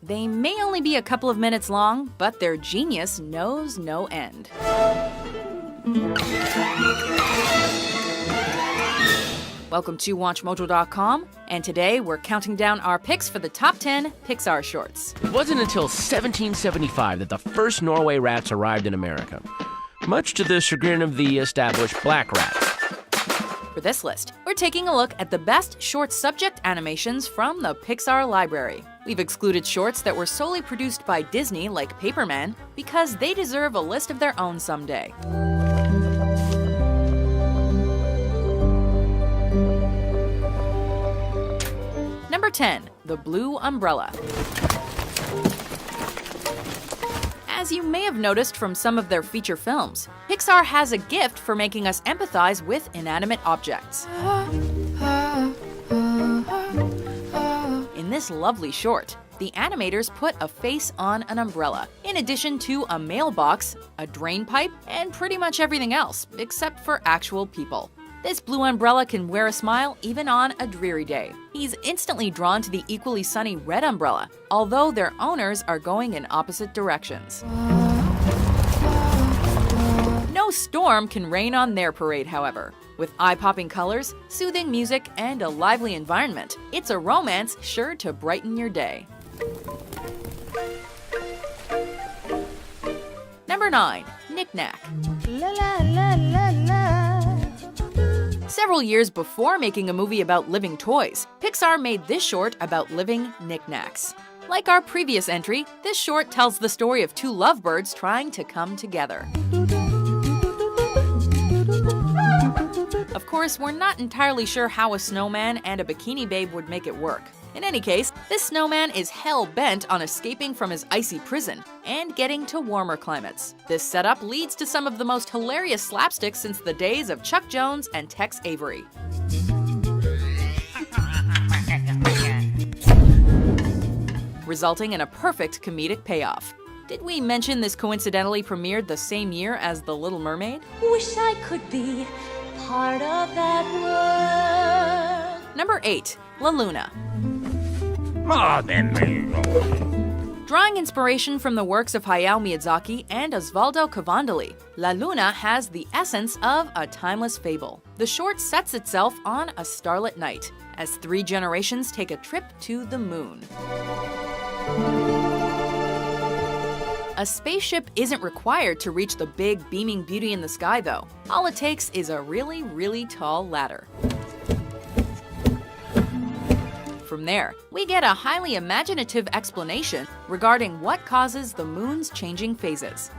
They may only be a couple of minutes long, but their genius knows no end. Welcome to WatchMojo.com, and today we're counting down our picks for the top 10 Pixar shorts. It wasn't until 1775 that the first Norway rats arrived in America, much to the chagrin of the established black rats. For this list, we're taking a look at the best short subject animations from the Pixar library. We've excluded shorts that were solely produced by Disney, like Paperman, because they deserve a list of their own someday. Number 10, The Blue Umbrella. As you may have noticed from some of their feature films, Pixar has a gift for making us empathize with inanimate objects. In this lovely short, the animators put a face on an umbrella, in addition to a mailbox, a drain pipe, and pretty much everything else, except for actual people. This blue umbrella can wear a smile even on a dreary day. He's instantly drawn to the equally sunny red umbrella, although their owners are going in opposite directions. No storm can rain on their parade, however. With eye-popping colors, soothing music, and a lively environment, it's a romance sure to brighten your day. Number 9, Knick-Knack. Several years before making a movie about living toys, Pixar made this short about living knickknacks. Like our previous entry, this short tells the story of two lovebirds trying to come together. Of course, we're not entirely sure how a snowman and a bikini babe would make it work. In any case, this snowman is hell-bent on escaping from his icy prison and getting to warmer climates. This setup leads to some of the most hilarious slapstick since the days of Chuck Jones and Tex Avery. Resulting in a perfect comedic payoff. Did we mention this coincidentally premiered the same year as The Little Mermaid? Wish I could be part of that world. Number 8, La Luna. Drawing inspiration from the works of Hayao Miyazaki and Osvaldo Cavandoli, La Luna has the essence of a timeless fable. The short sets itself on a starlit night, as 3 generations take a trip to the moon. A spaceship isn't required to reach the big, beaming beauty in the sky, though. All it takes is a really, really tall ladder. From there, we get a highly imaginative explanation regarding what causes the moon's changing phases.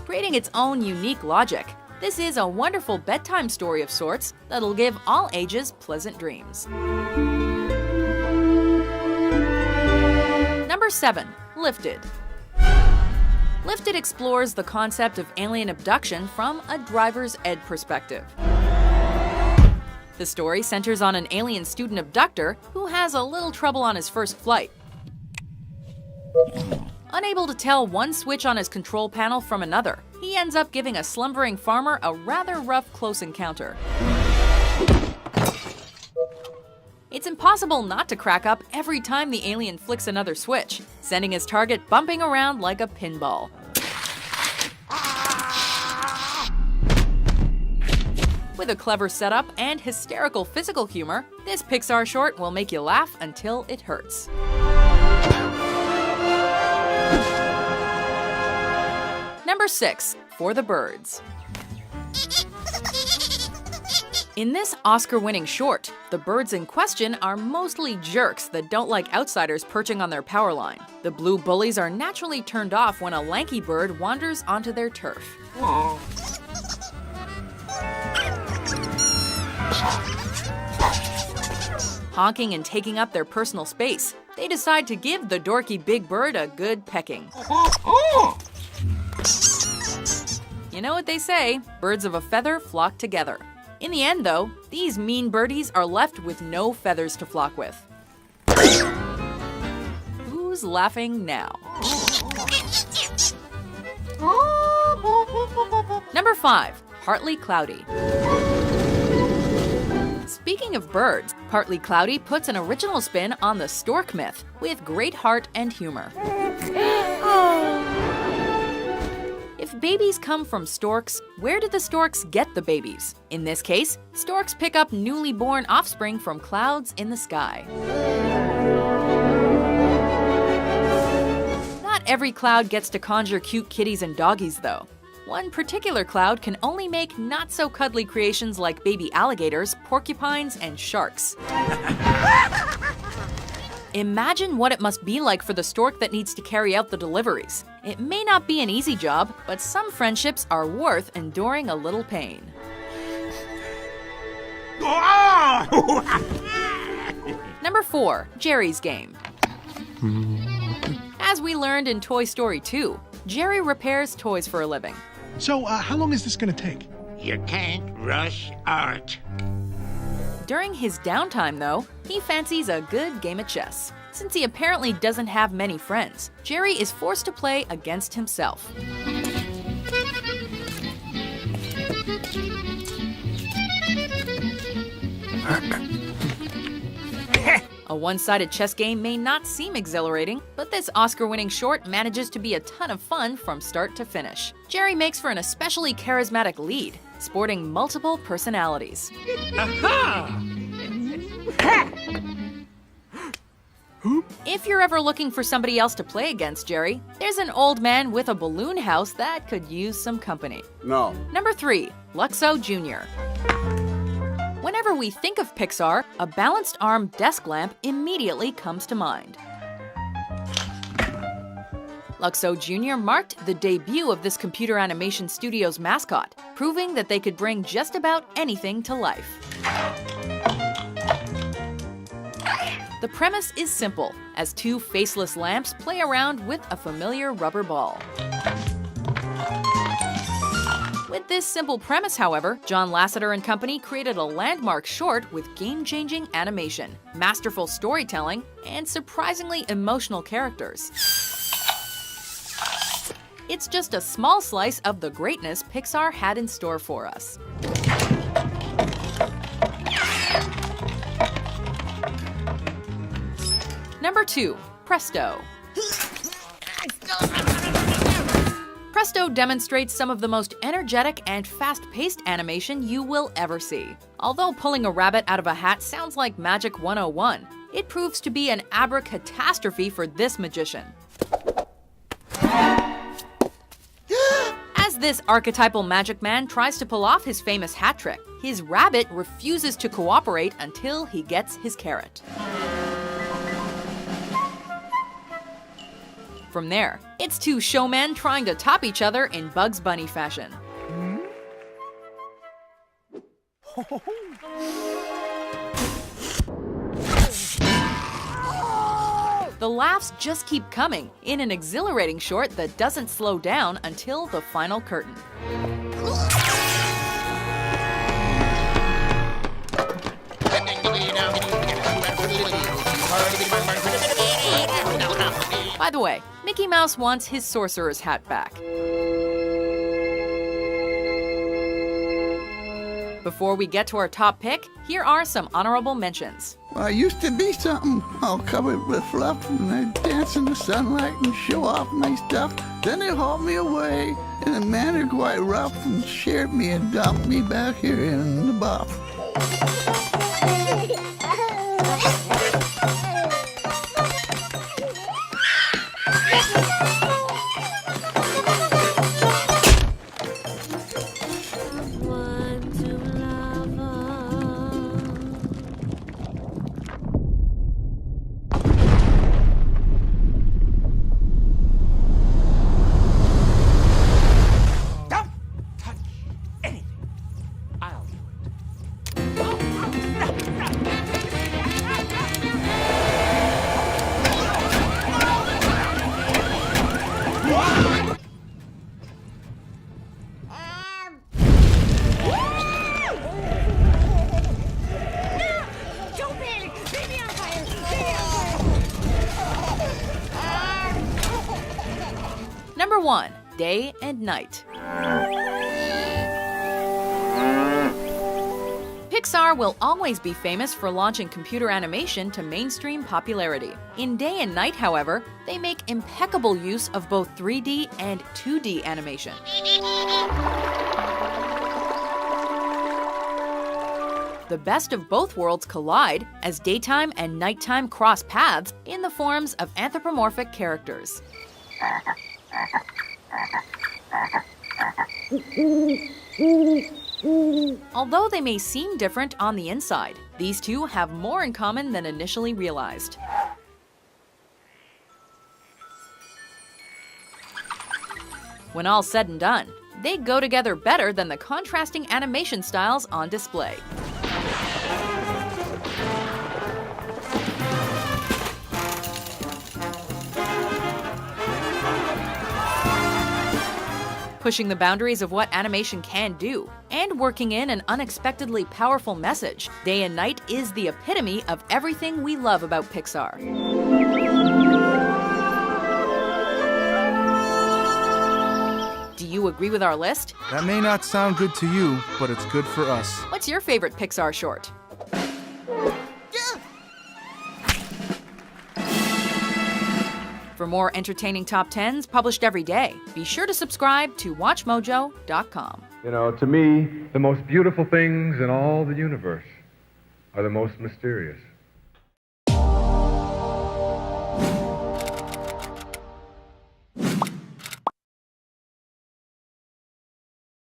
Creating its own unique logic, this is a wonderful bedtime story of sorts that'll give all ages pleasant dreams. Number 7, Lifted. Lifted explores the concept of alien abduction from a driver's ed perspective. The story centers on an alien student abductor who has a little trouble on his first flight. Unable to tell one switch on his control panel from another, he ends up giving a slumbering farmer a rather rough close encounter. It's impossible not to crack up every time the alien flicks another switch, sending his target bumping around like a pinball. With a clever setup and hysterical physical humor, this Pixar short will make you laugh until it hurts. Number 6, For the Birds. In this Oscar-winning short, the birds in question are mostly jerks that don't like outsiders perching on their power line. The blue bullies are naturally turned off when a lanky bird wanders onto their turf. Honking and taking up their personal space, they decide to give the dorky big bird a good pecking. You know what they say, birds of a feather flock together. In the end, though, these mean birdies are left with no feathers to flock with. Who's laughing now? Number 5, Partly Cloudy. Speaking of birds, Partly Cloudy puts an original spin on the stork myth with great heart and humor. If babies come from storks, where did the storks get the babies? In this case, storks pick up newly born offspring from clouds in the sky. Not every cloud gets to conjure cute kitties and doggies, though. One particular cloud can only make not-so-cuddly creations like baby alligators, porcupines, and sharks. Imagine what it must be like for the stork that needs to carry out the deliveries. It may not be an easy job, but some friendships are worth enduring a little pain. Number 4. Jerry's Game. As we learned in Toy Story 2, Jerry repairs toys for a living. So, how long is this gonna take? You can't rush art. During his downtime, though, he fancies a good game of chess. Since he apparently doesn't have many friends, Jerry is forced to play against himself. A one-sided chess game may not seem exhilarating, but this Oscar-winning short manages to be a ton of fun from start to finish. Jerry makes for an especially charismatic lead, sporting multiple personalities. If you're ever looking for somebody else to play against Jerry, there's an old man with a balloon house that could use some company. No. Number 3. Luxo Jr. Whenever we think of Pixar, a balanced arm desk lamp immediately comes to mind. Luxo Jr. marked the debut of this computer animation studio's mascot, proving that they could bring just about anything to life. The premise is simple, as two faceless lamps play around with a familiar rubber ball. With this simple premise, however, John Lasseter and company created a landmark short with game-changing animation, masterful storytelling, and surprisingly emotional characters. It's just a small slice of the greatness Pixar had in store for us. Number 2. Presto. Presto demonstrates some of the most energetic and fast-paced animation you will ever see. Although pulling a rabbit out of a hat sounds like Magic 101, it proves to be an abracatastrophe for this magician. As this archetypal magic man tries to pull off his famous hat trick, his rabbit refuses to cooperate until he gets his carrot. From there, it's two showmen trying to top each other in Bugs Bunny fashion. The laughs just keep coming in an exhilarating short that doesn't slow down until the final curtain. By the way, Mickey Mouse wants his sorcerer's hat back. Before we get to our top pick, here are some honorable mentions. I used to be something all covered with fluff, and I'd dance in the sunlight and show off my stuff. Then they hauled me away in a manner quite rough and shared me and dumped me back here in the buff. Number 1. Day and Night. Pixar will always be famous for launching computer animation to mainstream popularity. In Day and Night, however, they make impeccable use of both 3D and 2D animation. The best of both worlds collide as daytime and nighttime cross paths in the forms of anthropomorphic characters. Although they may seem different on the inside, these two have more in common than initially realized. When all's said and done, they go together better than the contrasting animation styles on display. Pushing the boundaries of what animation can do, and working in an unexpectedly powerful message, Day and Night is the epitome of everything we love about Pixar. Do you agree with our list? That may not sound good to you, but it's good for us. What's your favorite Pixar short? For more entertaining top 10s published every day, be sure to subscribe to WatchMojo.com. You know, to me, the most beautiful things in all the universe are the most mysterious.